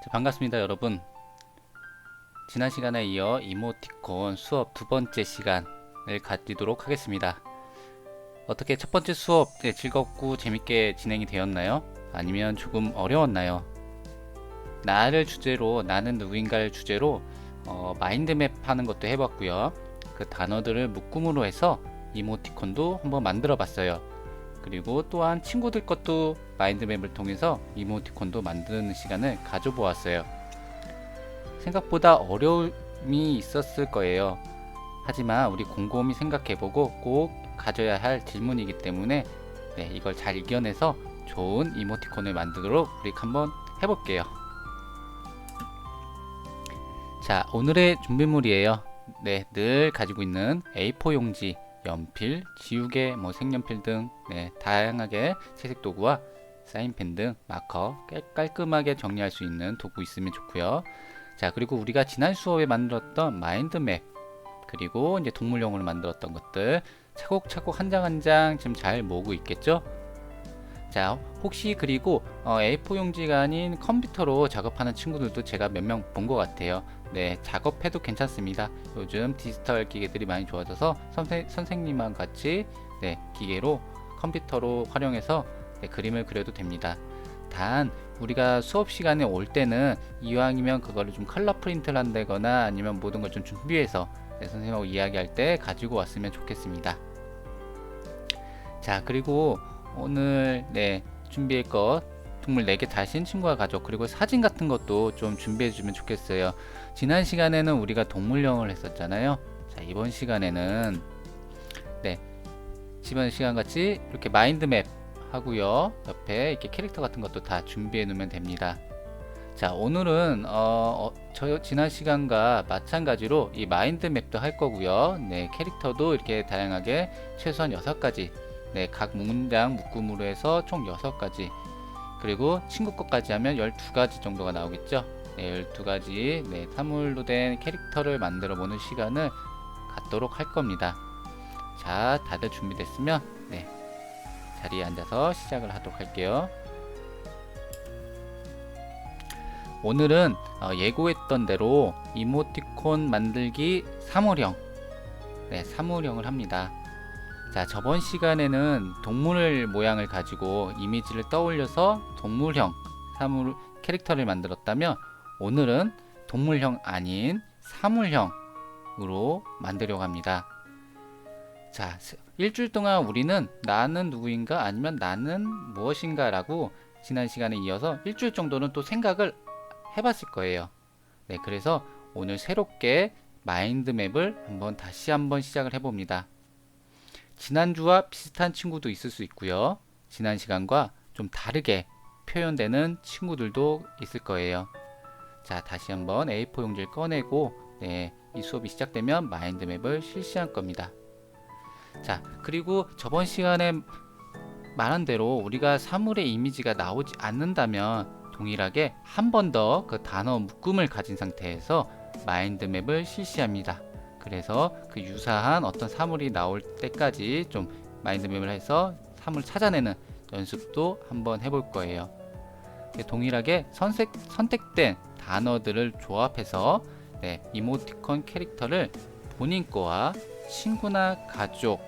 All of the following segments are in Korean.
자, 반갑습니다, 여러분. 지난 시간에 이어 이모티콘 수업 두 번째 시간을 가지도록 하겠습니다. 어떻게 첫 번째 수업 즐겁고 재밌게 진행이 되었나요? 아니면 조금 어려웠나요? 나를 주제로, 나는 누구인가를 주제로 마인드맵 하는 것도 해봤고요. 그 단어들을 묶음으로 해서 이모티콘도 한번 만들어 봤어요. 그리고 또한 친구들 것도 마인드맵을 통해서 이모티콘도 만드는 시간을 가져보았어요. 생각보다 어려움이 있었을 거예요. 하지만 우리 곰곰이 생각해보고 꼭 가져야 할 질문이기 때문에 이걸 잘 이겨내서 좋은 이모티콘을 만들도록 우리 한번 해볼게요. 자, 오늘의 준비물이에요. 늘 가지고 있는 A4 용지, 연필, 지우개, 색연필 등 다양하게 채색 도구와 사인펜 등 마커 깔끔하게 정리할 수 있는 도구 있으면 좋고요. 자, 그리고 우리가 지난 수업에 만들었던 마인드맵, 그리고 이제 동물용으로 만들었던 것들 차곡차곡 한 장 한 장 지금 잘 모으고 있겠죠? 자, 혹시 그리고 A4 용지가 아닌 컴퓨터로 작업하는 친구들도 제가 몇 명 본 것 같아요. 작업해도 괜찮습니다. 요즘 디지털 기계들이 많이 좋아져서 선생님과 같이 기계로 컴퓨터로 활용해서 그림을 그려도 됩니다. 단 우리가 수업 시간에 올 때는 이왕이면 그거를 좀 컬러 프린트를 한다거나 아니면 모든 걸 좀 준비해서 선생님하고 이야기할 때 가지고 왔으면 좋겠습니다. 자, 그리고 오늘 준비할 것 동물 4개 다신 친구와 가족, 그리고 사진 같은 것도 좀 준비해 주면 좋겠어요. 지난 시간에는 우리가 동물영을 했었잖아요. 자, 이번 시간에는 이번 시간 같이 이렇게 마인드맵 하고요, 옆에 이렇게 캐릭터 같은 것도 다 준비해 놓으면 됩니다. 자, 오늘은 지난 시간과 마찬가지로 이 마인드맵도 할 거고요. 캐릭터도 이렇게 다양하게 최소한 6가지, 각 문장 묶음으로 해서 총 6가지, 그리고 친구 것까지 하면 12가지 정도가 나오겠죠. 12가지 사물로 된 캐릭터를 만들어 보는 시간을 갖도록 할 겁니다. 자, 다들 준비됐으면 자리에 앉아서 시작을 하도록 할게요. 오늘은 예고했던 대로 이모티콘 만들기 사물형, 사물형을 합니다. 자, 저번 시간에는 동물 모양을 가지고 이미지를 떠올려서 동물형 사물 캐릭터를 만들었다면, 오늘은 동물형 아닌 사물형으로 만들려고 합니다. 자, 일주일 동안 우리는 나는 누구인가 아니면 나는 무엇인가 라고 지난 시간에 이어서 일주일 정도는 또 생각을 해봤을 거예요. 그래서 오늘 새롭게 마인드맵을 다시 한번 시작을 해봅니다. 지난주와 비슷한 친구도 있을 수 있고요. 지난 시간과 좀 다르게 표현되는 친구들도 있을 거예요. 자, 다시 한번 A4 용지를 꺼내고 이 수업이 시작되면 마인드맵을 실시할 겁니다. 자, 그리고 저번 시간에 말한 대로 우리가 사물의 이미지가 나오지 않는다면 동일하게 한 번 더 그 단어 묶음을 가진 상태에서 마인드맵을 실시합니다. 그래서 그 유사한 어떤 사물이 나올 때까지 좀 마인드맵을 해서 사물 찾아내는 연습도 한번 해볼 거예요. 동일하게 선택된 단어들을 조합해서 이모티콘 캐릭터를 본인 거와 친구나 가족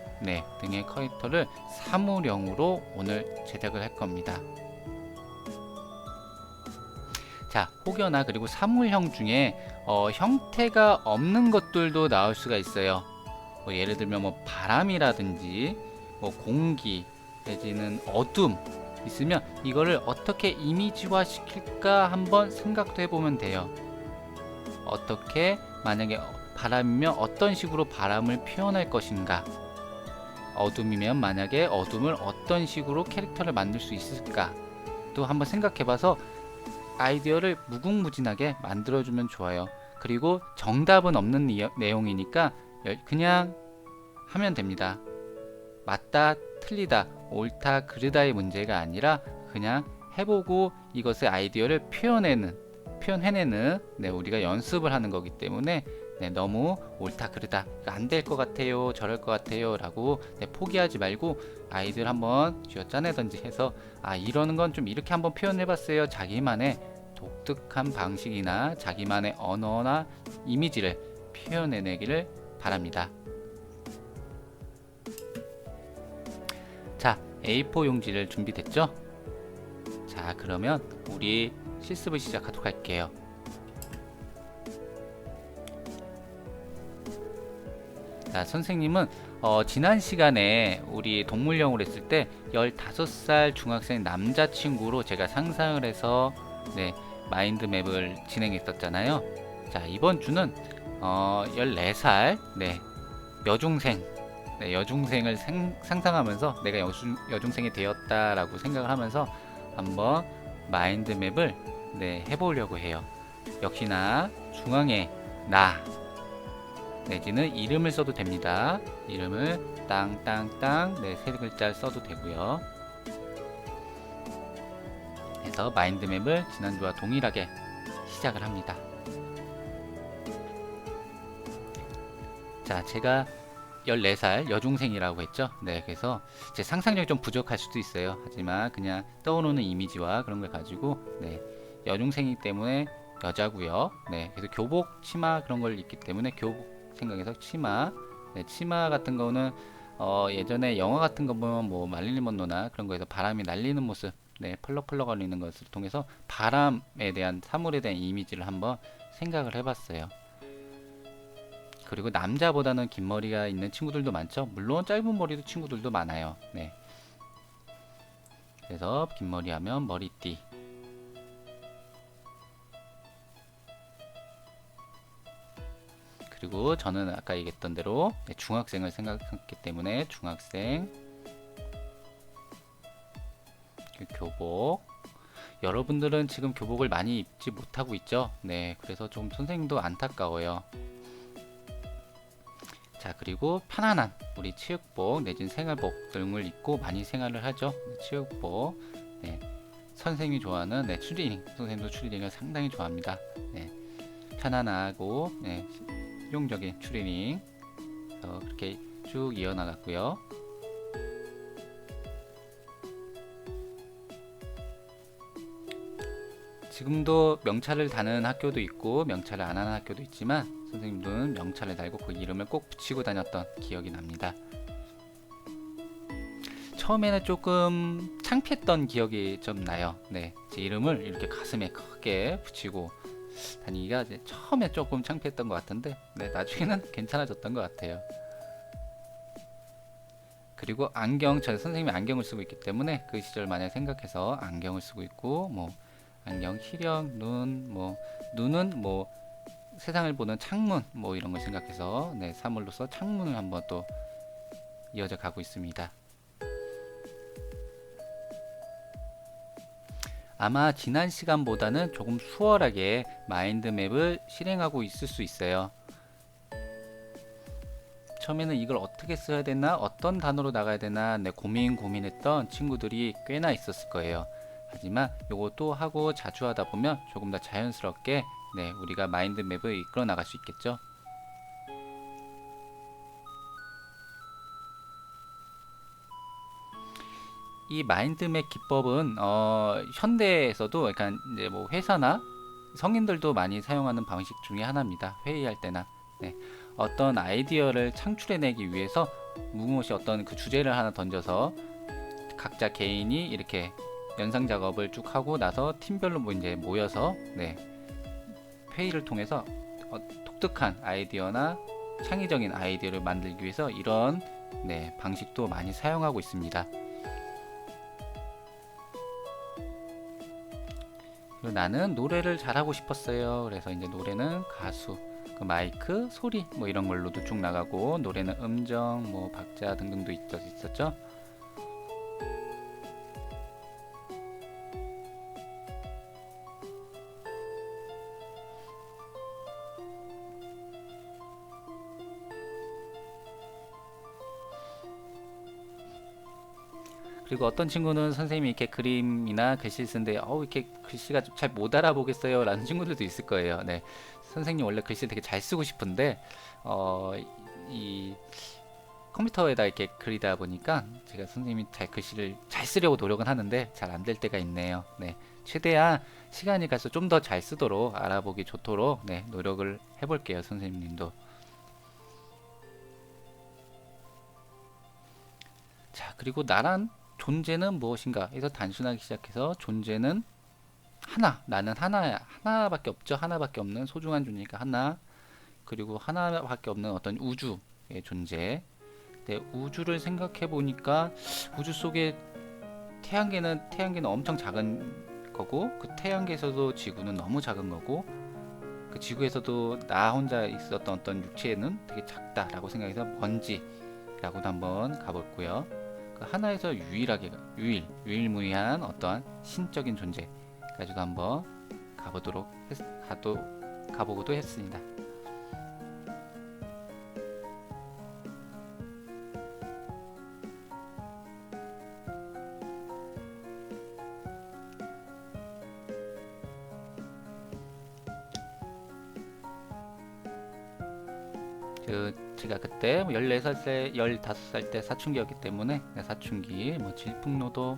등의 캐릭터를 사물형으로 오늘 제작을 할 겁니다. 자, 혹여나 그리고 사물형 중에 형태가 없는 것들도 나올 수가 있어요. 예를 들면 바람이라든지 공기 내지는 어둠 있으면 이거를 어떻게 이미지화 시킬까 한번 생각도 해보면 돼요. 어떻게, 만약에 바람이면 어떤 식으로 바람을 표현할 것인가, 어둠이면 만약에 어둠을 어떤 식으로 캐릭터를 만들 수 있을까, 또 한번 생각해봐서 아이디어를 무궁무진하게 만들어주면 좋아요. 그리고 정답은 없는 내용이니까 그냥 하면 됩니다. 맞다 틀리다 옳다 그르다의 문제가 아니라 그냥 해보고 이것의 아이디어를 표현해내는 우리가 연습을 하는 거기 때문에 너무 옳다 그르다 안 될 것 같아요, 저럴 것 같아요 라고 포기하지 말고 아이들 한번 쥐어짜내든지 해서 이러는 건 좀 이렇게 한번 표현해봤어요. 자기만의 독특한 방식이나 자기만의 언어나 이미지를 표현해내기를 바랍니다. 자, A4 용지를 준비됐죠? 자, 그러면 우리 실습을 시작하도록 할게요. 자, 선생님은 지난 시간에 우리 동물영어를 했을 때 15살 중학생 남자친구로 제가 상상을 해서 네, 마인드맵을 진행했었잖아요. 자, 이번 주는 14살 네, 여중생 네, 여중생을 상상하면서 내가 여중생이 되었다라고 생각을 하면서 한번 마인드맵을 네, 해보려고 해요. 역시나 중앙에 나 내지는 이름을 써도 됩니다. 이름을 땅땅땅 네, 3글자를 써도 되고요. 그래서 마인드맵을 지난주와 동일하게 시작을 합니다. 자, 제가 14살 여중생이라고 했죠. 네, 그래서 제 상상력이 좀 부족할 수도 있어요. 하지만 그냥 떠오르는 이미지와 그런 걸 가지고 네, 여중생이기 때문에 여자고요. 네, 그래서 교복, 치마 그런 걸 입기 때문에 교복 생각해서 치마. 네, 치마 같은 거는 예전에 영화 같은 거 보면 뭐 말릴린 먼로나 그런 거에서 바람이 날리는 모습, 네, 펄럭펄럭 거리는 것을 통해서 바람에 대한 사물에 대한 이미지를 한번 생각을 해봤어요. 그리고 남자보다는 긴 머리가 있는 친구들도 많죠. 물론 짧은 머리도 친구들도 많아요. 네. 그래서 긴 머리 하면 머리띠. 그리고 저는 아까 얘기했던 대로 중학생을 생각했기 때문에 중학생 교복. 여러분들은 지금 교복을 많이 입지 못하고 있죠. 네, 그래서 좀 선생님도 안타까워요. 자, 그리고 편안한 우리 체육복 내지는 생활복 등을 입고 많이 생활을 하죠. 체육복. 네, 선생님이 좋아하는 네, 추리닝. 선생님도 추리닝을 상당히 좋아합니다. 네, 편안하고 네, 실용적인 추리닝. 그렇게 쭉 이어나갔고요. 지금도 명찰을 다는 학교도 있고 명찰을 안 하는 학교도 있지만 선생님들은 명찰을 달고 그 이름을 꼭 붙이고 다녔던 기억이 납니다. 처음에는 조금 창피했던 기억이 좀 나요. 네, 제 이름을 이렇게 가슴에 크게 붙이고 다니기가 이제 처음에 조금 창피했던 것 같은데 네, 나중에는 괜찮아졌던 것 같아요. 그리고 안경, 저 선생님이 안경을 쓰고 있기 때문에 그 시절 만약 생각해서 안경을 쓰고 있고 뭐 안경, 시력, 눈은 뭐 세상을 보는 창문 뭐 이런 걸 생각해서 네, 사물로서 창문을 한번 또 이어져 가고 있습니다. 아마 지난 시간보다는 조금 수월하게 마인드맵을 실행하고 있을 수 있어요. 처음에는 이걸 어떻게 써야 되나, 어떤 단어로 나가야 되나 네, 고민했던 친구들이 꽤나 있었을 거예요. 하지만 이것도 하고 자주 하다 보면 조금 더 자연스럽게 네, 우리가 마인드맵을 이끌어 나갈 수 있겠죠. 이 마인드맵 기법은 현대에서도 그러니까 이제 뭐 회사나 성인들도 많이 사용하는 방식 중에 하나입니다. 회의할 때나 네, 어떤 아이디어를 창출해내기 위해서 무엇이 어떤 그 주제를 하나 던져서 각자 개인이 이렇게 연상 작업을 쭉 하고 나서 팀별로 뭐 이제 모여서 네, 회의를 통해서 독특한 아이디어나 창의적인 아이디어를 만들기 위해서 이런 네, 방식도 많이 사용하고 있습니다. 그리고 나는 노래를 잘하고 싶었어요. 그래서 이제 노래는 가수, 그 마이크, 소리 뭐 이런 걸로도 쭉 나가고 노래는 음정, 뭐 박자 등등도 있었죠. 그리고 어떤 친구는 선생님이 이렇게 그림이나 글씨 쓰는데 이렇게 글씨가 잘 못 알아보겠어요 라는 친구들도 있을 거예요. 네, 선생님 원래 글씨 되게 잘 쓰고 싶은데 이 컴퓨터에다 이렇게 그리다 보니까 제가 선생님이 글씨를 잘 쓰려고 노력은 하는데 잘 안 될 때가 있네요. 네, 최대한 시간이 가서 좀 더 잘 쓰도록 알아보기 좋도록 네, 노력을 해볼게요, 선생님도. 자, 그리고 나란 존재는 무엇인가 해서 단순하게 시작해서 존재는 하나, 나는 하나야. 하나밖에 없죠. 하나밖에 없는 소중한 존재니까 하나. 그리고 하나밖에 없는 어떤 우주의 존재. 네, 우주를 생각해 보니까 우주 속에 태양계는 엄청 작은 거고, 그 태양계에서도 지구는 너무 작은 거고, 그 지구에서도 나 혼자 있었던 어떤 육체는 되게 작다라고 생각해서 먼지라고도 한번 가볼고요. 그 하나에서 유일무이한 어떠한 신적인 존재까지도 한번 가보고도 했습니다. 제가 그때 14살, 15살 때 사춘기였기 때문에 사춘기, 질풍노도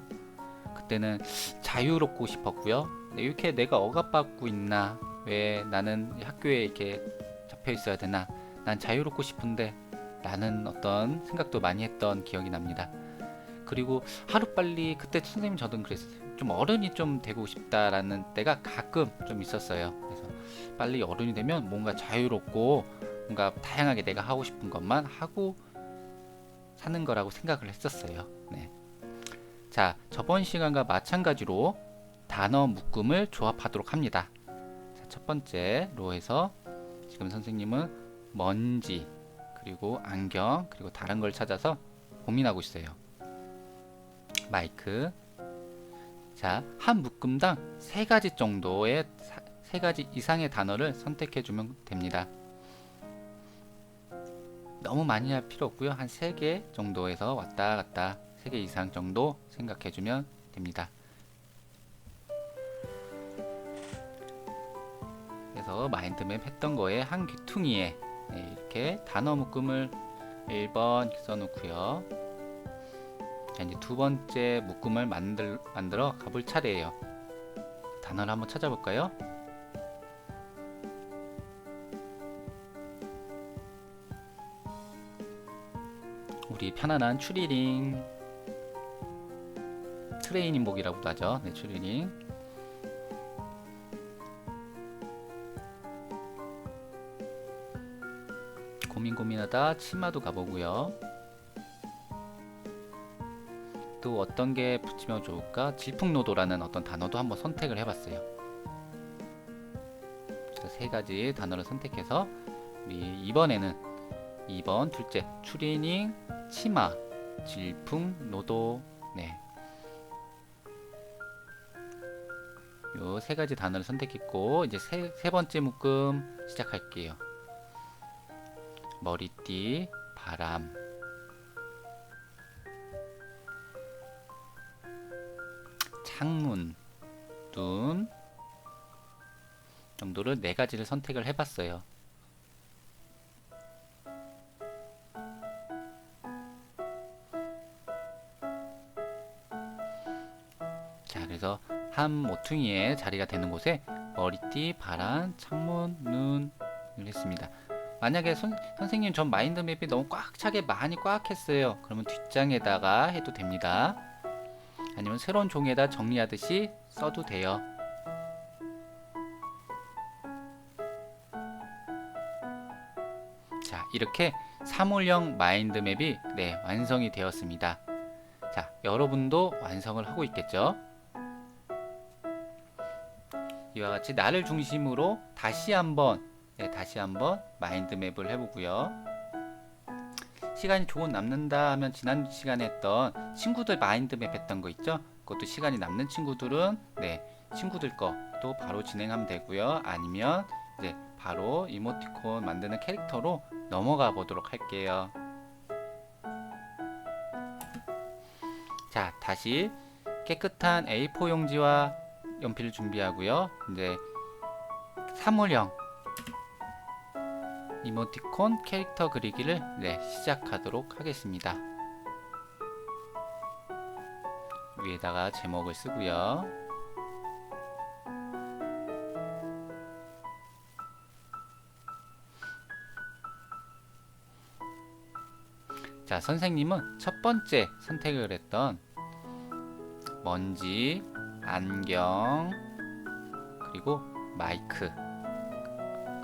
그때는 자유롭고 싶었고요. 이렇게 내가 억압받고 있나? 왜 나는 학교에 이렇게 잡혀 있어야 되나? 난 자유롭고 싶은데 라는 어떤 생각도 많이 했던 기억이 납니다. 그리고 하루빨리 그때 선생님 저도 그랬어요. 좀 어른이 좀 되고 싶다라는 때가 가끔 좀 있었어요. 그래서 빨리 어른이 되면 뭔가 자유롭고 뭔가 다양하게 내가 하고 싶은 것만 하고 사는 거라고 생각을 했었어요. 네. 자, 저번 시간과 마찬가지로 단어 묶음을 조합하도록 합니다. 자, 첫 번째 로에서 지금 선생님은 먼지, 그리고 안경, 그리고 다른 걸 찾아서 고민하고 있어요. 마이크. 자, 한 묶음당 3가지 정도의 3가지 이상의 단어를 선택해 주면 됩니다. 너무 많이 할 필요 없고요. 한 3개 정도에서 왔다 갔다 3개 이상 정도 생각해 주면 됩니다. 그래서 마인드맵 했던 거에 한 귀퉁이에 이렇게 단어 묶음을 1번 이렇게 써놓고요. 자, 이제 두 번째 묶음을 만들어 가볼 차례예요. 단어를 한번 찾아볼까요? 우리 편안한 추리링, 트레이닝복이라고도 하죠. 네, 추리링. 고민하다 치마도 가보고요. 또 어떤 게 붙이면 좋을까? 질풍노도라는 어떤 단어도 한번 선택을 해봤어요. 3가지 단어를 선택해서 우리 이번에는 2번 둘째 추리닝, 치마, 질풍노도. 네, 요 3가지 단어를 선택했고 이제 세 번째 묶음 시작할게요. 머리띠, 바람, 창문, 눈 정도를 4가지를 선택을 해봤어요. 자, 그래서 한 모퉁이의 자리가 되는 곳에 머리띠, 바람, 창문, 눈을 했습니다. 만약에 선생님 전 마인드맵이 너무 꽉 차게 많이 꽉 했어요. 그러면 뒷장에다가 해도 됩니다. 아니면 새로운 종이에다 정리하듯이 써도 돼요. 자, 이렇게 사물형 마인드맵이 완성이 되었습니다. 자, 여러분도 완성을 하고 있겠죠? 이와 같이 나를 중심으로 다시 한번 마인드맵을 해보고요. 시간이 조금 남는다 하면 지난 시간에 했던 친구들 마인드맵 했던 거 있죠? 그것도 시간이 남는 친구들은 친구들 것도 바로 진행하면 되고요. 아니면 이제 바로 이모티콘 만드는 캐릭터로 넘어가 보도록 할게요. 자, 다시 깨끗한 A4 용지와 연필을 준비하고요. 이제 사물형 이모티콘 캐릭터 그리기를 시작하도록 하겠습니다. 위에다가 제목을 쓰고요. 자, 선생님은 첫 번째 선택을 했던 먼지, 안경, 그리고 마이크,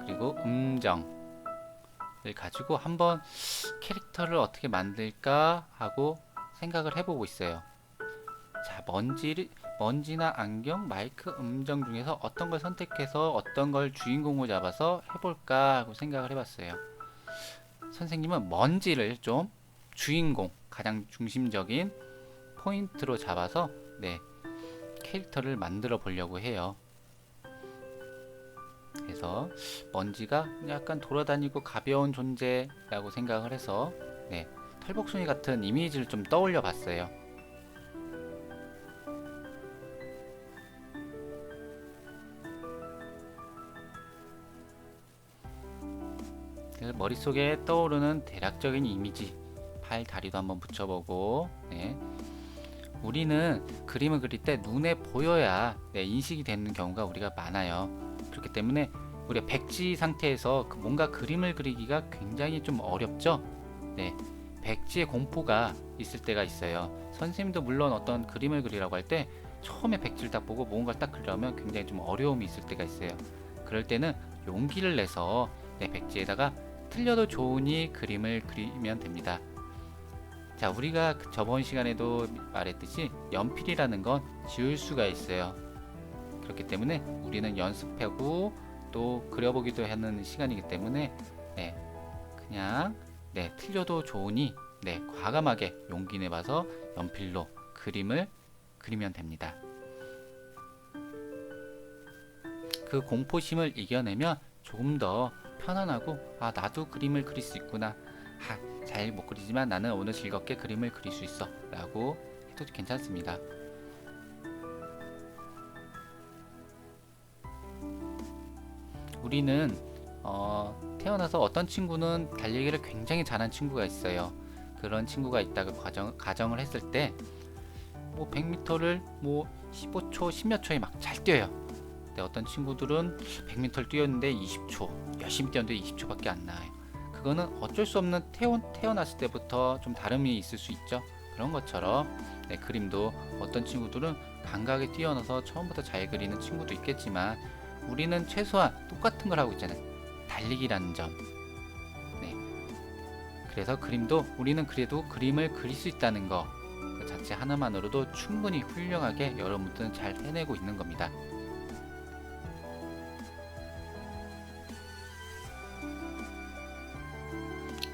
그리고 음정을 가지고 한번 캐릭터를 어떻게 만들까 하고 생각을 해보고 있어요. 자, 먼지나 안경, 마이크, 음정 중에서 어떤 걸 선택해서 어떤 걸 주인공으로 잡아서 해볼까 하고 생각을 해봤어요. 선생님은 먼지를 좀 주인공, 가장 중심적인 포인트로 잡아서 캐릭터를 만들어 보려고 해요. 그래서 먼지가 약간 돌아다니고 가벼운 존재라고 생각을 해서 털복숭이 같은 이미지를 좀 떠올려 봤어요. 머릿속에 떠오르는 대략적인 이미지, 팔, 다리도 한번 붙여보고, 우리는 그림을 그릴 때 눈에 보여야 인식이 되는 경우가 우리가 많아요. 그렇기 때문에 우리가 백지 상태에서 뭔가 그림을 그리기가 굉장히 좀 어렵죠. 백지의 공포가 있을 때가 있어요. 선생님도 물론 어떤 그림을 그리라고 할 때 처음에 백지를 딱 보고 뭔가를 딱 그리려면 굉장히 좀 어려움이 있을 때가 있어요. 그럴 때는 용기를 내서 백지에다가 틀려도 좋으니 그림을 그리면 됩니다. 자, 우리가 저번 시간에도 말했듯이 연필이라는 건 지울 수가 있어요. 그렇기 때문에 우리는 연습하고 또 그려보기도 하는 시간이기 때문에 그냥 틀려도 좋으니 과감하게 용기 내봐서 연필로 그림을 그리면 됩니다. 그 공포심을 이겨내면 조금 더 편안하고 나도 그림을 그릴 수 있구나, 잘 못 그리지만 나는 오늘 즐겁게 그림을 그릴 수 있어 라고 해도 괜찮습니다. 우리는 태어나서 어떤 친구는 달리기를 굉장히 잘하는 친구가 있어요. 그런 친구가 있다고 가정을 했을 때 100m를 15초, 10몇 초에 막 잘 뛰어요. 근데 어떤 친구들은 100m를 뛰었는데 20초, 열심히 뛰었는데 20초밖에 안 나와요. 그거는 어쩔 수 없는 태어났을 때부터 좀 다름이 있을 수 있죠. 그런 것처럼 그림도 어떤 친구들은 감각에 뛰어나서 처음부터 잘 그리는 친구도 있겠지만 우리는 최소한 똑같은 걸 하고 있잖아요. 달리기라는 점. 그래서 그림도 우리는 그래도 그림을 그릴 수 있다는 거, 그 자체 하나만으로도 충분히 훌륭하게 여러분들은 잘 해내고 있는 겁니다.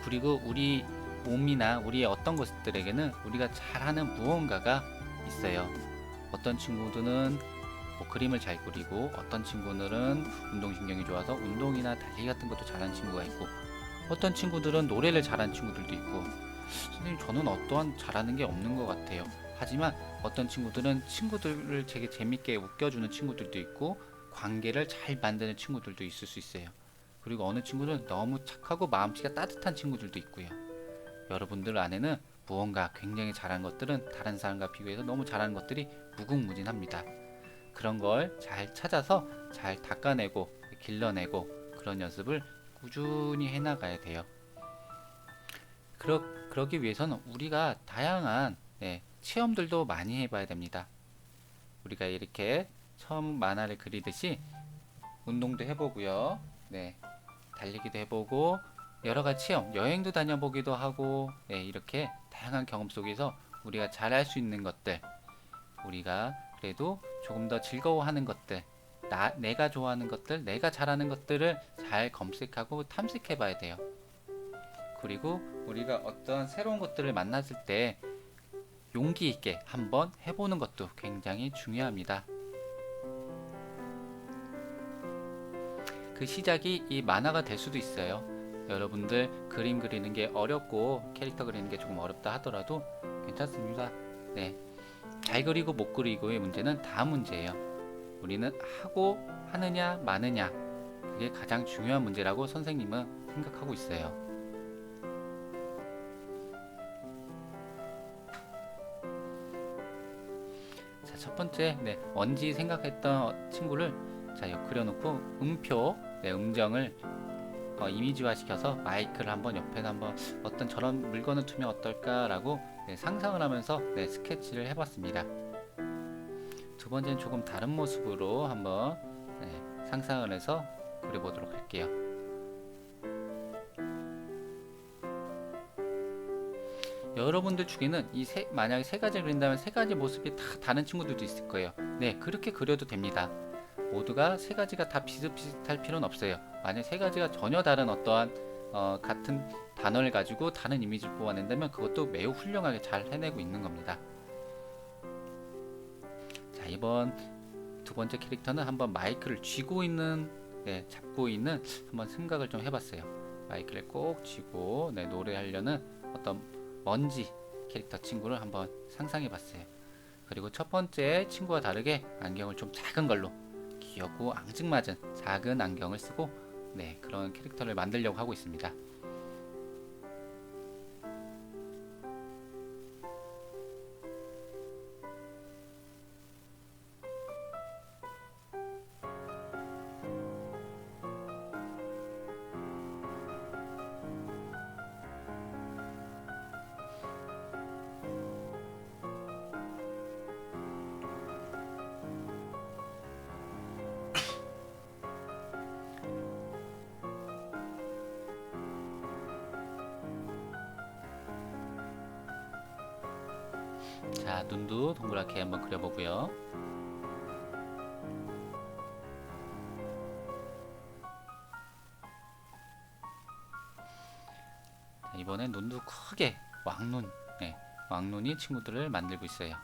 그리고 우리 몸이나 우리의 어떤 것들에게는 우리가 잘하는 무언가가 있어요. 어떤 친구들은 그림을 잘 그리고, 어떤 친구들은 운동신경이 좋아서 운동이나 달리기 같은 것도 잘하는 친구가 있고, 어떤 친구들은 노래를 잘하는 친구들도 있고, 선생님 저는 어떠한 잘하는 게 없는 것 같아요. 하지만 어떤 친구들은 친구들을 되게 재밌게 웃겨주는 친구들도 있고, 관계를 잘 만드는 친구들도 있을 수 있어요. 그리고 어느 친구는 너무 착하고 마음씨가 따뜻한 친구들도 있고요. 여러분들 안에는 무언가 굉장히 잘하는 것들은 다른 사람과 비교해서 너무 잘하는 것들이 무궁무진합니다. 그런 걸 잘 찾아서 잘 닦아내고 길러내고 그런 연습을 꾸준히 해나가야 돼요. 그러기 위해서는 우리가 다양한 체험들도 많이 해봐야 됩니다. 우리가 이렇게 처음 만화를 그리듯이 운동도 해보고요. 달리기도 해보고 여러가지 체험, 여행도 다녀보기도 하고 이렇게 다양한 경험 속에서 우리가 잘할 수 있는 것들, 우리가 그래도 조금 더 즐거워하는 것들, 내가 좋아하는 것들, 내가 잘하는 것들을 잘 검색하고 탐색해 봐야 돼요. 그리고 우리가 어떤 새로운 것들을 만났을 때 용기 있게 한번 해보는 것도 굉장히 중요합니다. 그 시작이 이 만화가 될 수도 있어요. 여러분들 그림 그리는 게 어렵고 캐릭터 그리는 게 조금 어렵다 하더라도 괜찮습니다. 잘 그리고 못 그리고의 문제는 다음 문제예요. 우리는 하고 하느냐 마느냐, 그게 가장 중요한 문제라고 선생님은 생각하고 있어요. 자, 첫 번째 먼지 생각했던 친구를 그려놓고 음표, 음정을 이미지화 시켜서 마이크를 한번 옆에다 한번 어떤 저런 물건을 두면 어떨까라고 상상을 하면서 스케치를 해봤습니다. 두 번째는 조금 다른 모습으로 한번 상상을 해서 그려보도록 할게요. 여러분들 중에는 만약에 세 가지를 그린다면 세 가지 모습이 다 다른 친구들도 있을 거예요. 네, 그렇게 그려도 됩니다. 모두가 세 가지가 다 비슷비슷할 필요는 없어요. 만약 세 가지가 전혀 다른 어떠한 같은 단어를 가지고 다른 이미지를 뽑아낸다면 그것도 매우 훌륭하게 잘 해내고 있는 겁니다. 자, 이번 두 번째 캐릭터는 한번 마이크를 쥐고 있는, 잡고 있는 한번 생각을 좀 해봤어요. 마이크를 꼭 쥐고 노래하려는 어떤 먼지 캐릭터 친구를 한번 상상해봤어요. 그리고 첫 번째 친구와 다르게 안경을 좀 작은 걸로, 귀엽고 앙증맞은 작은 안경을 쓰고 그런 캐릭터를 만들려고 하고 있습니다. 자, 눈도 동그랗게 한번 그려보고요. 자, 이번엔 눈도 크게 왕눈, 왕눈이 친구들을 만들고 있어요.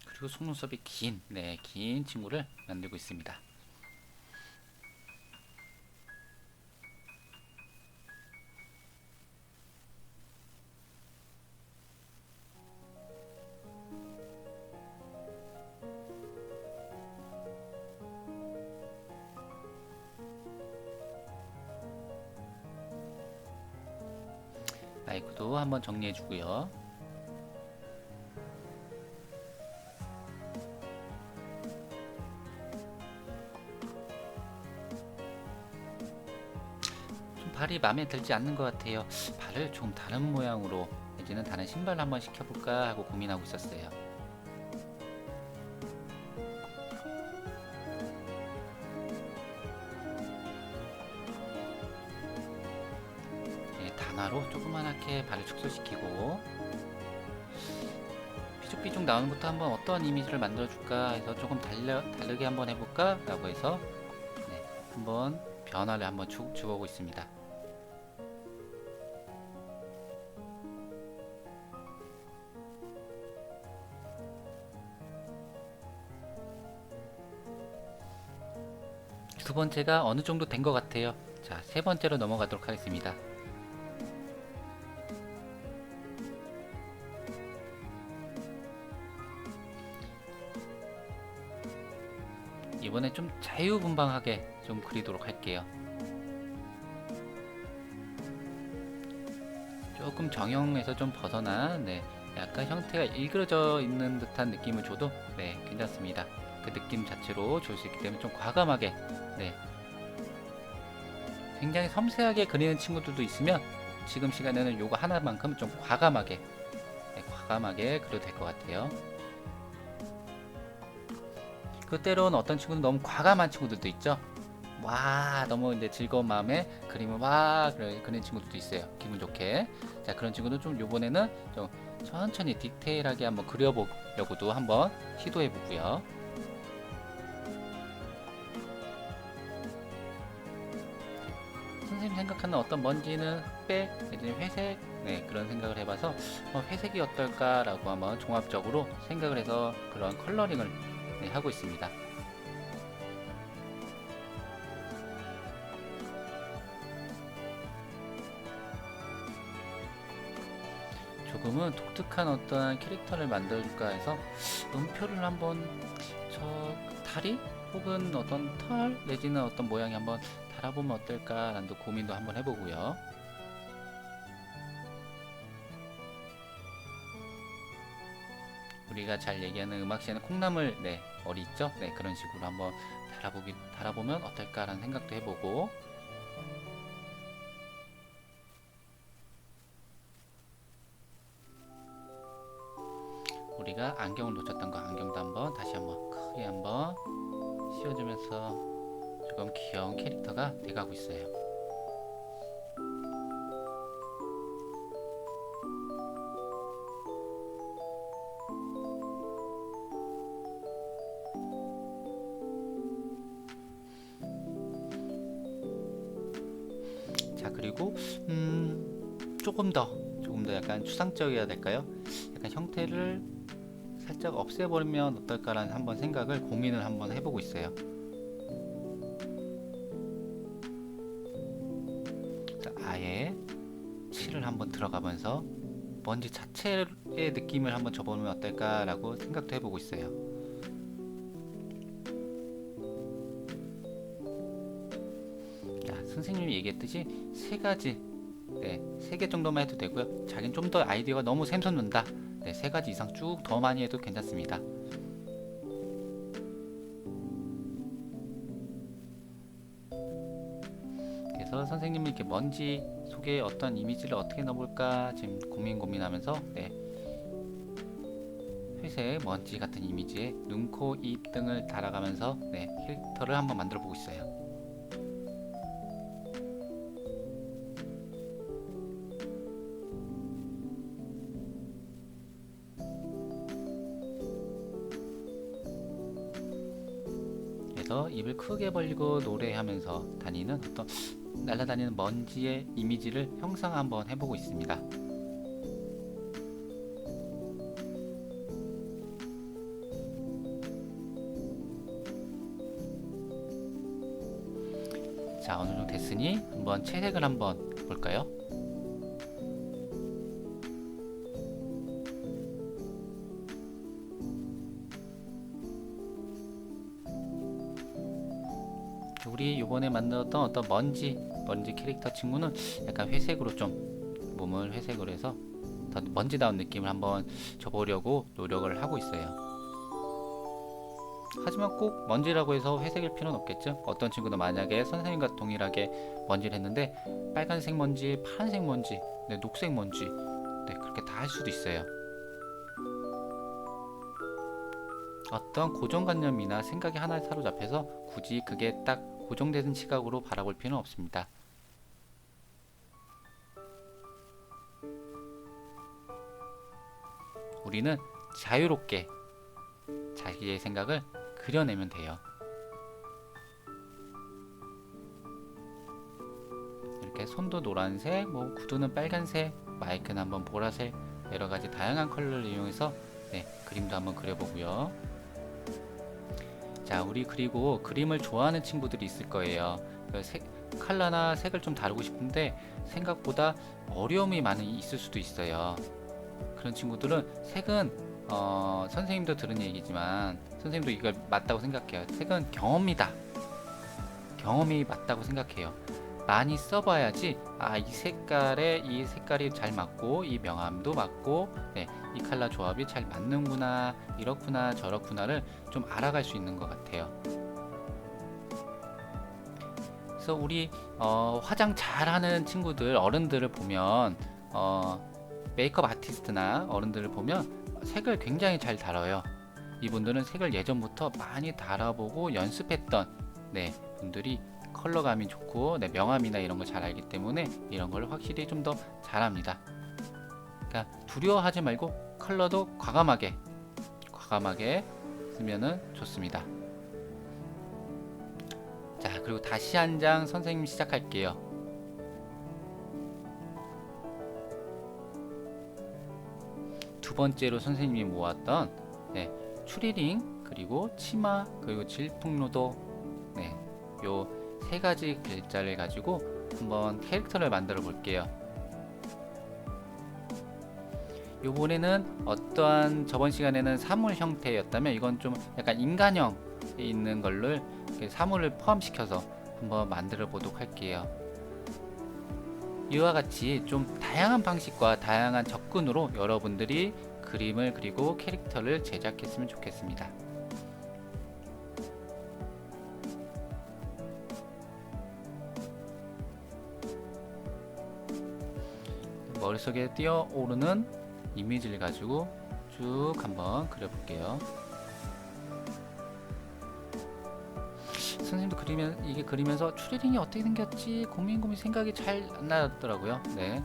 그리고 속눈썹이 긴 친구를 만들고 있습니다. 마이크도 한번 정리해 주고요. 좀 발이 마음에 들지 않는 것 같아요. 발을 좀 다른 모양으로 내지는 다른 신발을 한번 시켜볼까 하고 고민하고 있었어요. 단화로 조그만하게 발을 축소시키고 삐죽삐죽 나오는 것도 한번 어떠한 이미지를 만들어줄까 해서 조금 다르게 한번 해볼까 라고 해서 한번 변화를 한번 주어보고 있습니다. 두 번째가 어느 정도 된 것 같아요. 자, 세 번째로 넘어가도록 하겠습니다. 이번에 좀 자유분방하게 좀 그리도록 할게요. 조금 정형에서 좀 벗어나 약간 형태가 일그러져 있는 듯한 느낌을 줘도 괜찮습니다. 그 느낌 자체로 줄 수 있기 때문에 좀 과감하게 굉장히 섬세하게 그리는 친구들도 있으면 지금 시간에는 요거 하나만큼 좀 과감하게 그려도 될 것 같아요. 그 때로는 어떤 친구는 너무 과감한 친구들도 있죠. 와, 너무 즐거운 마음에 그림을 그리는 친구들도 있어요. 기분 좋게. 자, 그런 친구는 좀 요번에는 좀 천천히 디테일하게 한번 그려보려고도 한번 시도해 보고요. 선생님 생각하는 어떤 먼지는 흑백 내지는 회색 그런 생각을 해봐서 회색이 어떨까라고 한번 종합적으로 생각을 해서 그런 컬러링을 하고 있습니다. 조금은 독특한 어떠한 캐릭터를 만들어줄까 해서 음표를 한번 저 다리 혹은 어떤 털 내지는 어떤 모양이 한번 달아보면 어떨까 라는 고민도 한번 해보고요. 우리가 잘 얘기하는 음악시에는 콩나물 머리 있죠? 그런 식으로 한번 달아보면 어떨까라는 생각도 해보고, 우리가 안경을 놓쳤던 거 안경도 한번 다시 한번 크게 한번 씌워주면서 조금 귀여운 캐릭터가 돼가고 있어요. 자, 그리고 조금 더 약간 추상적이어야 될까요? 약간 형태를 살짝 없애버리면 어떨까라는 한번 생각을 고민을 한번 해보고 있어요. 자, 아예 칠을 한번 들어가면서 먼지 자체의 느낌을 한번 줘보면 어떨까라고 생각도 해보고 있어요. 자, 선생님이 얘기했듯이 세 가지, 세 개 정도만 해도 되고요. 자기는 좀 더 아이디어가 너무 샘솟는다. 세 가지 이상 쭉 더 많이 해도 괜찮습니다. 그래서 선생님은 이렇게 먼지 속에 어떤 이미지를 어떻게 넣어볼까 지금 고민하면서 회색 먼지 같은 이미지에 눈, 코, 입 등을 달아가면서 캐릭터를 한번 만들어 보고 있어요. 그래서 입을 크게 벌리고 노래하면서 다니는 어떤 날아다니는 먼지의 이미지를 형상 한번 해보고 있습니다. 자, 어느 정도 됐으니 한번 채색을 한번 볼까요? 우리 요번에 만들었던 어떤 먼지 캐릭터 친구는 약간 회색으로 좀 몸을 회색으로 해서 더 먼지다운 느낌을 한번 줘보려고 노력을 하고 있어요. 하지만 꼭 먼지라고 해서 회색일 필요는 없겠죠. 어떤 친구도 만약에 선생님과 동일하게 먼지를 했는데 빨간색 먼지, 파란색 먼지, 녹색 먼지 그렇게 다 할 수도 있어요. 어떤 고정관념이나 생각이 하나에 사로잡혀서 굳이 그게 딱 고정되는 시각으로 바라볼 필요는 없습니다. 우리는 자유롭게 자기의 생각을 그려내면 돼요. 이렇게 손도 노란색, 구두는 빨간색, 마이크는 한번 보라색, 여러가지 다양한 컬러를 이용해서 그림도 한번 그려보고요. 자, 우리 그리고 그림을 좋아하는 친구들이 있을 거예요. 컬러나 색을 좀 다루고 싶은데 생각보다 어려움이 많이 있을 수도 있어요. 그런 친구들은 색은 선생님도 들은 얘기지만 선생님도 이걸 맞다고 생각해요. 색은 경험이다. 경험이 맞다고 생각해요. 많이 써봐야지 이 색깔이 잘 맞고 이 명암도 맞고 이 컬러 조합이 잘 맞는구나, 이렇구나 저렇구나를 좀 알아갈 수 있는 것 같아요. 그래서 우리 화장 잘하는 친구들, 어른들을 보면 메이크업 아티스트나 어른들을 보면 색을 굉장히 잘 다뤄요. 이분들은 색을 예전부터 많이 달아보고 연습했던 분들이 컬러감이 좋고 명암이나 이런 걸 잘 알기 때문에 이런 걸 확실히 좀 더 잘합니다. 그러니까 두려워하지 말고 컬러도 과감하게 쓰면은 좋습니다. 자, 그리고 다시 한 장 선생님 시작할게요. 두 번째로 선생님이 모았던 추리링, 그리고 치마, 그리고 질풍노도 요 세 가지 글자를 가지고 한번 캐릭터를 만들어 볼게요. 요번에는 어떠한 저번 시간에는 사물 형태였다면 이건 좀 약간 인간형 있는 걸로 사물을 포함시켜서 한번 만들어 보도록 할게요. 이와 같이 좀 다양한 방식과 다양한 접근으로 여러분들이 그림을 그리고 캐릭터를 제작했으면 좋겠습니다. 머릿속에 뛰어오르는 이미지를 가지고 쭉 한번 그려볼게요. 선생님도 이게 그리면서 추리링이 어떻게 생겼지 고민 생각이 잘 안 나더라고요. 네.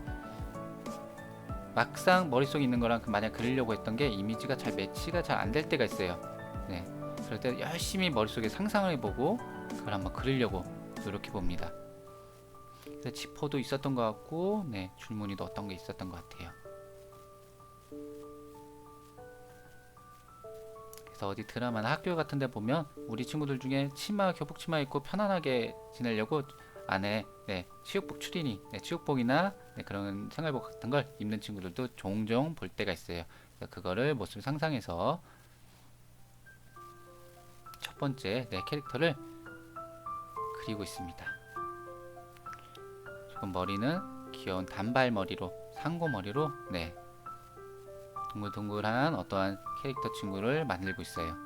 막상 머릿속에 있는 거랑 만약 그리려고 했던 게 이미지가 잘 매치가 잘 안 될 때가 있어요. 네. 그럴 때 열심히 머릿속에 상상을 해보고 그걸 한번 그리려고 노력해 봅니다. 그래서 지퍼도 있었던 것 같고, 네, 줄무늬도 어떤 게 있었던 것 같아요. 그래서 어디 드라마나 학교 같은 데 보면 우리 친구들 중에 치마, 교복 치마 입고 편안하게 지내려고 안에 치육복 추리닝, 치육복이나 그런 생활복 같은 걸 입는 친구들도 종종 볼 때가 있어요. 그래서 그거를 모습을 상상해서 첫 번째 캐릭터를 그리고 있습니다. 조금 머리는 귀여운 단발머리로, 상고머리로 동글동글한 어떠한 캐릭터 친구를 만들고 있어요.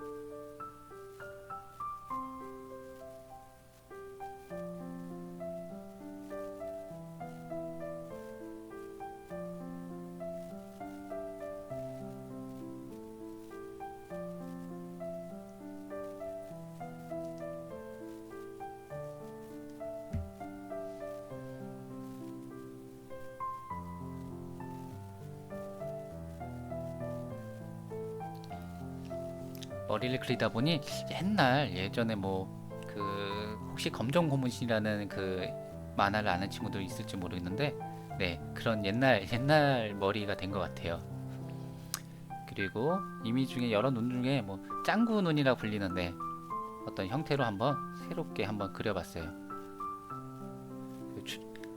머리를 그리다 보니 예전에 혹시 검정 고무신이라는 그 만화를 아는 친구들 있을지 모르겠는데 그런 옛날 머리가 된 것 같아요. 그리고 이미지 중에 여러 눈 중에 짱구 눈이라 불리는데 어떤 형태로 새롭게 한번 그려봤어요.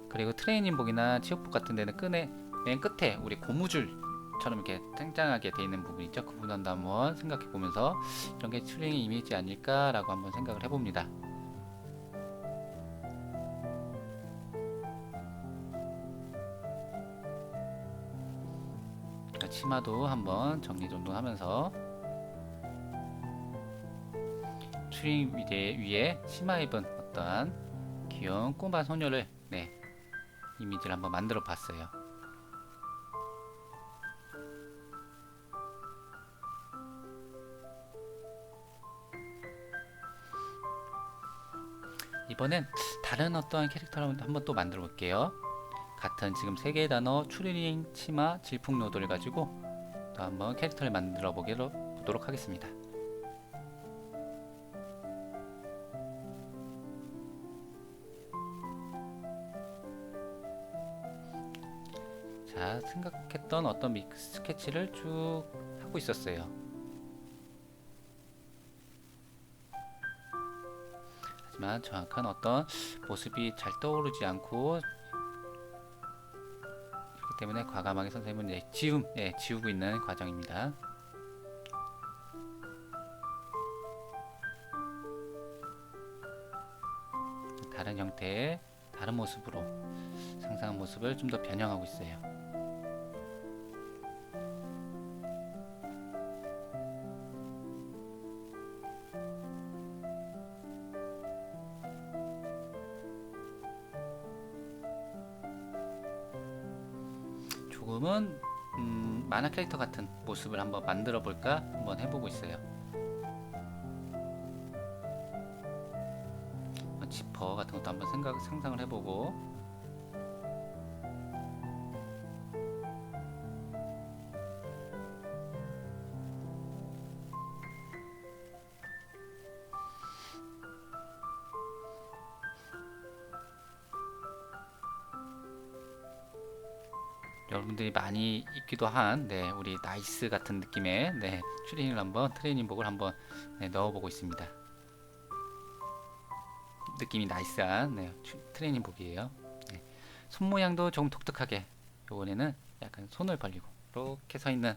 그리고 트레이닝복이나 치육복 같은 데는 맨 끝에 우리 고무줄처럼 이렇게 짱짱하게 되어 있는 부분 있죠. 그 부분도 한번 생각해 보면서 이런 게 추리닝 이미지 아닐까라고 한번 생각을 해봅니다. 치마도 한번 정리정돈하면서 추리닝 위에 치마 입은 어떠한 귀여운 꼬마 소녀를 이미지를 한번 만들어 봤어요. 이번엔 다른 어떠한 캐릭터를 한번 또 만들어 볼게요. 같은 지금 3개의 단어 추리닝, 치마, 질풍노도를 가지고 또 한번 캐릭터를 만들어 보도록 하겠습니다. 자, 생각했던 어떤 믹스 스케치를 쭉 하고 있었어요. 하지만 정확한 어떤 모습이 잘 떠오르지 않고 그렇기 때문에 과감하게 선생님은 지우고 있는 과정입니다. 다른 형태의 다른 모습으로 상상한 모습을 좀 더 변형하고 있어요. 조금은 만화 캐릭터 같은 모습을 한번 만들어 볼까 한번 해보고 있어요. 지퍼 같은 것도 한번 상상을 해보고 여러분들이 많이 입기도 한 우리 나이스 같은 느낌의 트레이닝복을 한번 넣어보고 있습니다. 느낌이 나이스한 트레이닝복이에요. 손 모양도 조금 독특하게 요번에는 약간 손을 벌리고 이렇게 서 있는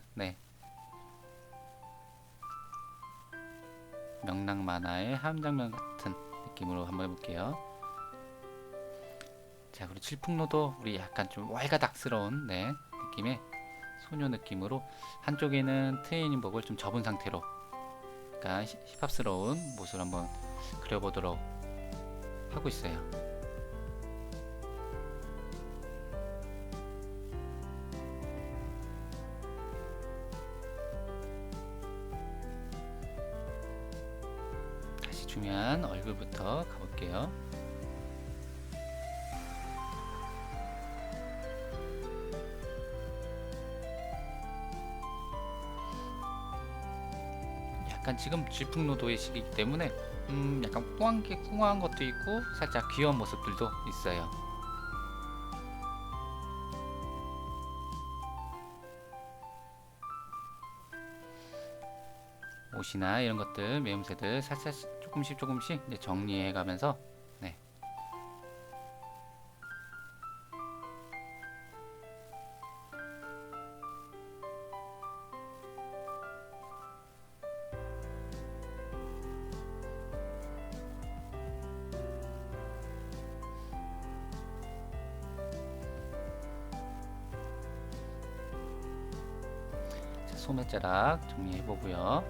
명랑 만화의 한 장면 같은 느낌으로 한번 해볼게요. 자, 그리고 질풍노도 우리 약간 좀 왈가닥스러운 느낌의 소녀 느낌으로 한쪽에는 트레이닝복을 좀 접은 상태로 약간 힙합스러운 모습을 한번 그려보도록 하고 있어요. 다시 중요한 얼굴부터 가볼게요. 약간 지금 질풍노도의 시기이기 때문에 약간 꿍한 것도 있고 살짝 귀여운 모습들도 있어요. 옷이나 이런 것들 매음새들 살짝 조금씩 이제 정리해 가면서 네. 소매자락 정리해 보고요.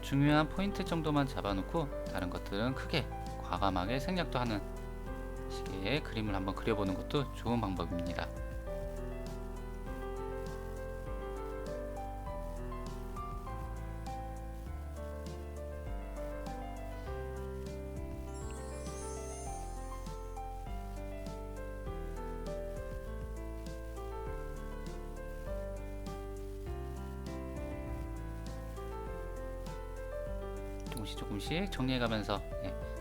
중요한 포인트 정도만 잡아놓고 다른 것들은 크게 과감하게 생략도 하는 식의 그림을 한번 그려보는 것도 좋은 방법입니다. 조금씩 정리해가면서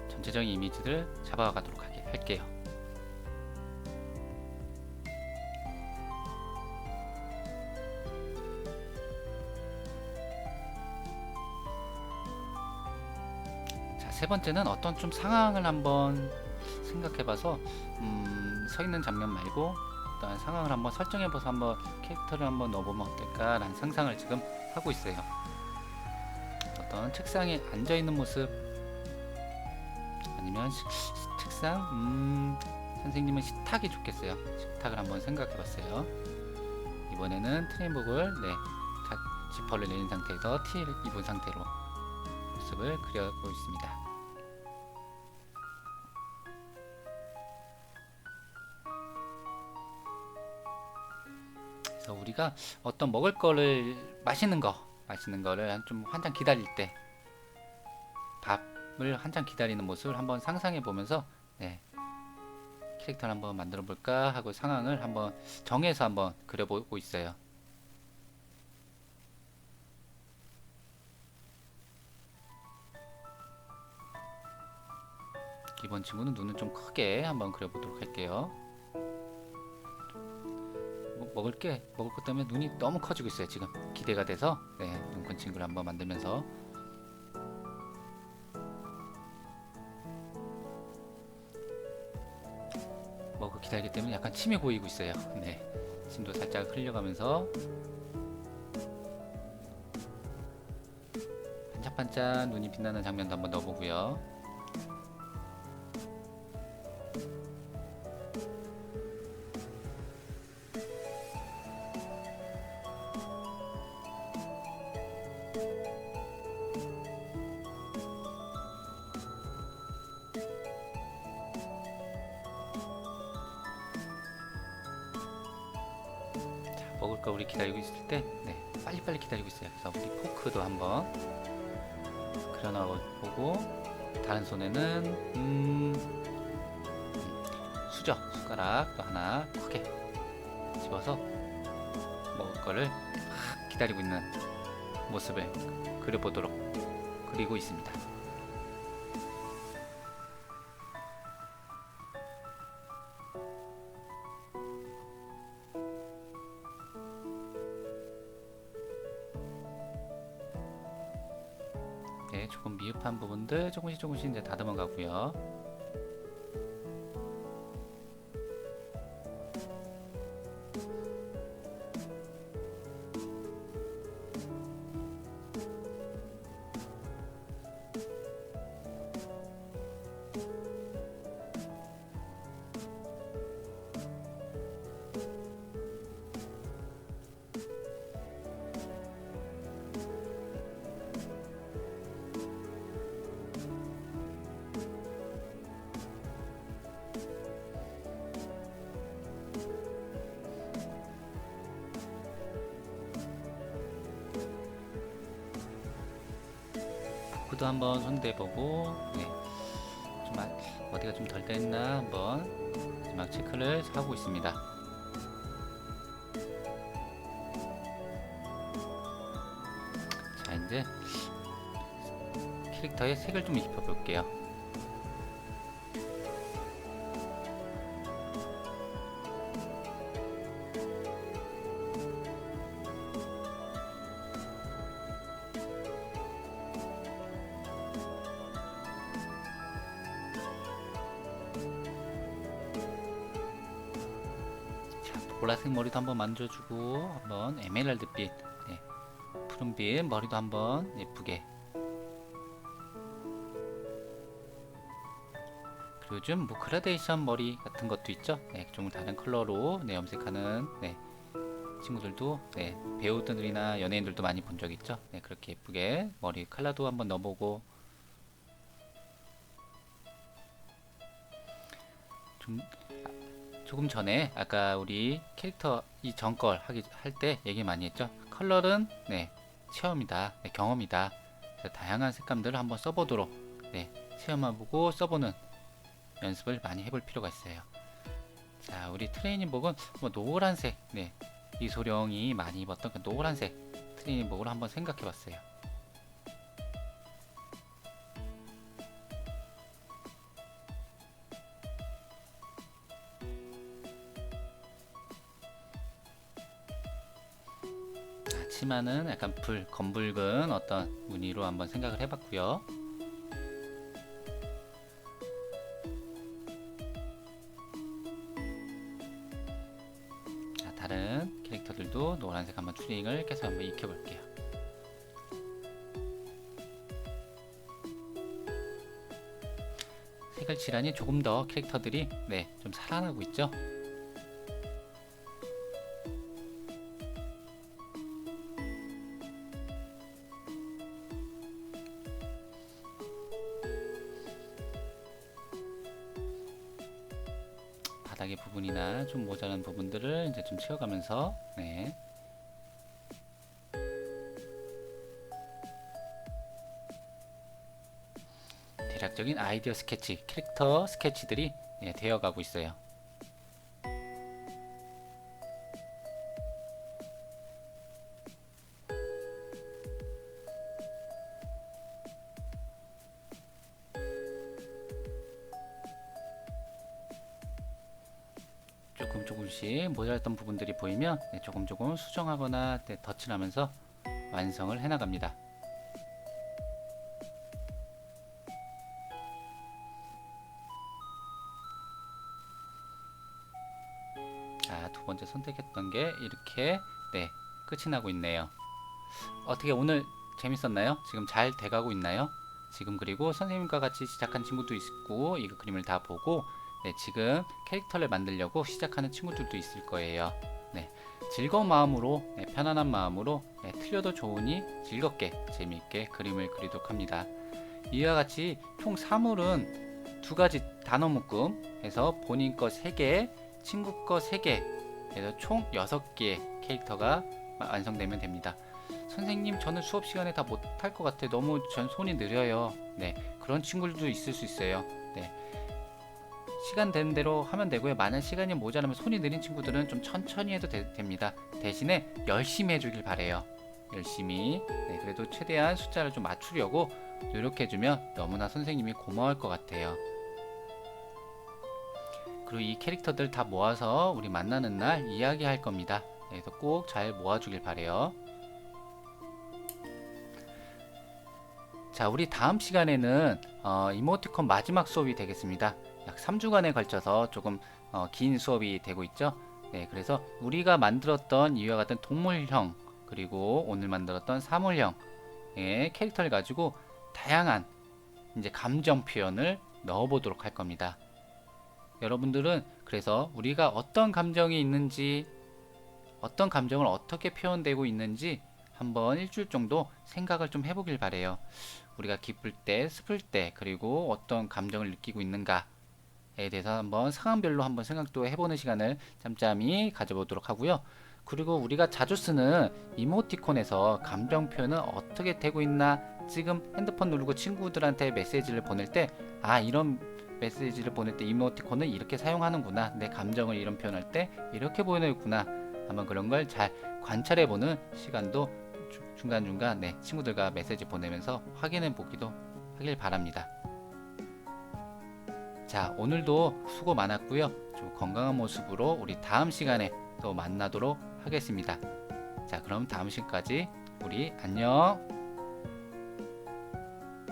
전체적인 이미지를 잡아가도록 할게요. 자, 세 번째는 어떤 좀 상황을 한번 생각해봐서 서 있는 장면 말고 어떤 상황을 한번 설정해봐서 한번 캐릭터를 한번 넣어보면 어떨까라는 상상을 지금 하고 있어요. 어떤 책상에 앉아있는 모습 아니면 책상 선생님은 식탁이 좋겠어요. 식탁을 한번 생각해봤어요. 이번에는 트레이닝복을 지퍼를 내린 상태에서 티를 입은 상태로 모습을 그려보고 있습니다. 그래서 우리가 어떤 먹을 거를 맛있는 거를 좀 한참 기다릴 때 밥을 한참 기다리는 모습을 한번 상상해 보면서 캐릭터를 한번 만들어 볼까 하고 상황을 한번 정해서 한번 그려보고 있어요. 이번 친구는 눈을 좀 크게 한번 그려보도록 할게요. 먹을 것 때문에 눈이 너무 커지고 있어요. 지금 기대가 돼서 눈 큰 친구를 한번 만들면서 먹을 기다리기 때문에 약간 침이 고이고 있어요. 침도 살짝 흘려가면서 반짝반짝 눈이 빛나는 장면도 한번 넣어보고요. 먹을 거 우리 기다리고 있을 때 빨리빨리 기다리고 있어요. 그래서 우리 포크도 한번 그려놔보고 다른 손에는 숟가락도 하나 크게 집어서 먹을 거를 막 기다리고 있는 모습을 그리고 있습니다. 조금 미흡한 부분들 조금씩 이제 다듬어 가고요. 머리도 한번 손대보고, 네, 좀 어디가 좀 덜 됐나 한번 마지막 체크를 하고 있습니다. 자, 이제 캐릭터에 색을 좀 입혀볼게요. 보라색 머리도 한번 만져주고, 한번 에메랄드빛, 네, 푸른빛 머리도 한번 예쁘게. 그리고 요즘 뭐 그라데이션 머리 같은 것도 있죠. 네, 좀 다른 컬러로 네, 염색하는 네, 친구들도, 네, 배우들이나 연예인들도 많이 본 적 있죠. 네, 그렇게 예쁘게 머리 컬러도 한번 넣어보고. 좀 조금 전에 아까 우리 캐릭터 이 전걸 할 때 얘기 많이 했죠. 컬러는 네, 체험이다, 네, 경험이다. 다양한 색감들을 한번 써보도록, 네, 체험해보고 써보는 연습을 많이 해볼 필요가 있어요. 자, 우리 트레이닝복은 뭐 노란색, 네, 이소룡이 많이 입었던 그 노란색 트레이닝복으로 한번 생각해봤어요. 치마는 약간 검붉은 어떤 무늬로 한번 생각을 해봤고요. 자, 다른 캐릭터들도 노란색 한번 추링을 계속 한번 익혀볼게요. 색을 칠하니 조금 더 캐릭터들이 네, 좀 살아나고 있죠. 바닥의 부분이나 좀 모자란 부분들을 이제 좀 채워가면서, 네, 대략적인 아이디어 스케치, 캐릭터 스케치들이 네, 되어가고 있어요. 조금씩 모자랐던 부분들이 보이면 네, 조금 수정하거나 네, 덧칠하면서 완성을 해나갑니다. 자, 두 번째 선택했던 게 이렇게 네, 끝이 나고 있네요. 어떻게 오늘 재밌었나요? 지금 잘 돼가고 있나요? 지금 그리고 선생님과 같이 시작한 친구도 있고 이 그림을 다 보고 네, 지금 캐릭터를 만들려고 시작하는 친구들도 있을 거예요. 네, 즐거운 마음으로, 네, 편안한 마음으로 네, 틀려도 좋으니 즐겁게 재미있게 그림을 그리도록 합니다. 이와 같이 총 사물은 두 가지 단어 묶음 해서 본인 거 3개, 친구 거 3개 해서 총 6개의 캐릭터가 완성되면 됩니다. 선생님, 저는 수업 시간에 다 못할 것 같아. 너무 전 손이 느려요. 네, 그런 친구들도 있을 수 있어요. 네, 시간 되는 대로 하면 되고요. 만약 시간이 모자라면 손이 느린 친구들은 좀 천천히 해도 됩니다. 대신에 열심히 해주길 바래요. 열심히. 네, 그래도 최대한 숫자를 좀 맞추려고 노력해주면 너무나 선생님이 고마울 것 같아요. 그리고 이 캐릭터들 다 모아서 우리 만나는 날 이야기할 겁니다. 그래서 꼭 잘 모아주길 바래요. 자, 우리 다음 시간에는 이모티콘 마지막 수업이 되겠습니다. 약 3주간에 걸쳐서 조금 긴 수업이 되고 있죠. 네, 그래서 우리가 만들었던 이와 같은 동물형 그리고 오늘 만들었던 사물형의 캐릭터를 가지고 다양한 이제 감정 표현을 넣어보도록 할 겁니다. 여러분들은 그래서 우리가 어떤 감정이 있는지, 어떤 감정을 어떻게 표현되고 있는지 한번 일주일 정도 생각을 좀 해보길 바래요. 우리가 기쁠 때, 슬플 때, 그리고 어떤 감정을 느끼고 있는가에 대해서 한번 상황별로 한번 생각도 해보는 시간을 짬짬이 가져보도록 하고요. 그리고 우리가 자주 쓰는 이모티콘에서 감정 표현은 어떻게 되고 있나, 지금 핸드폰 누르고 친구들한테 메시지를 보낼 때, 아, 이런 메시지를 보낼 때 이모티콘은 이렇게 사용하는구나, 내 감정을 이런 표현할 때 이렇게 보내구나, 한번 그런 걸 잘 관찰해 보는 시간도 중간중간 친구들과 메시지 보내면서 확인해 보기도 하길 바랍니다. 자, 오늘도 수고 많았고요. 좀 건강한 모습으로 우리 다음 시간에 또 만나도록 하겠습니다. 자, 그럼 다음 시간까지 우리 안녕.